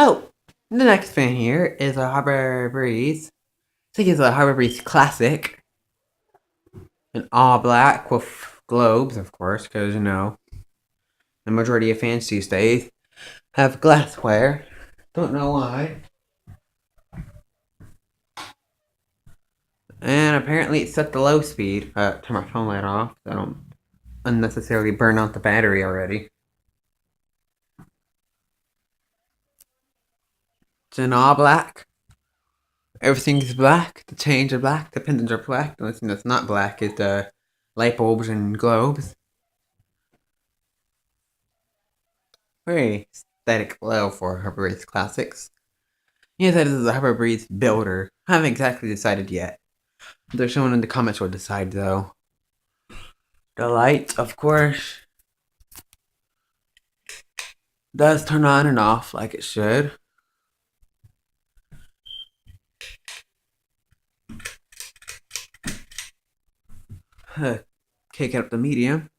Oh, the next fan here is a Harbor Breeze. I think it's a Harbor Breeze Classic. In all black with globes, of course, because, the majority of fans these days have glassware. Don't know why. And apparently it's set to low speed. Turn my phone light off so I don't unnecessarily burn out the battery already. It's in all black. Everything is black. The chains are black. The pendants are black. The only thing that's not black is the light bulbs and globes. Very aesthetic glow for Harbor Breeze Classics. Yes, that is a Harbor Breeze builder. I haven't exactly decided yet. There's someone in the comments will decide though. The light, of course, does turn on and off like it should. Kick it up to medium.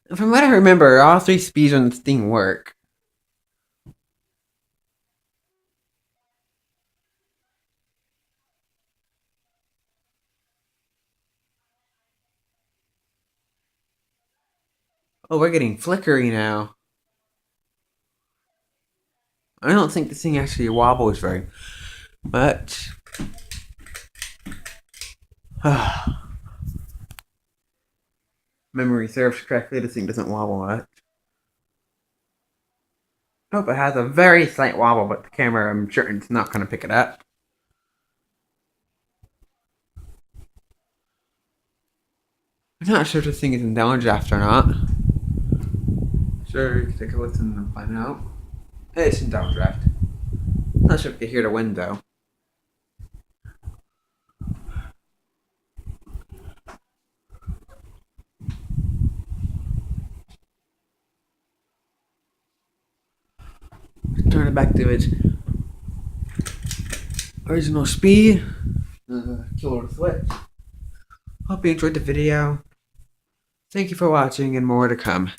And from what I remember, all three speeds on this thing work. Oh, we're getting flickery now. I don't think this thing actually wobbles very much. Memory serves correctly, this thing doesn't wobble much. Nope, it has a very slight wobble, but the camera, I'm sure it's not going to pick it up. I'm not sure if this thing is in downdraft or not. Sure, you can take a listen and find out. It's in downdraft. Not sure if you can hear the wind though. Turn it back to its original speed. Kill the switch. Hope you enjoyed the video. Thank you for watching and more to come.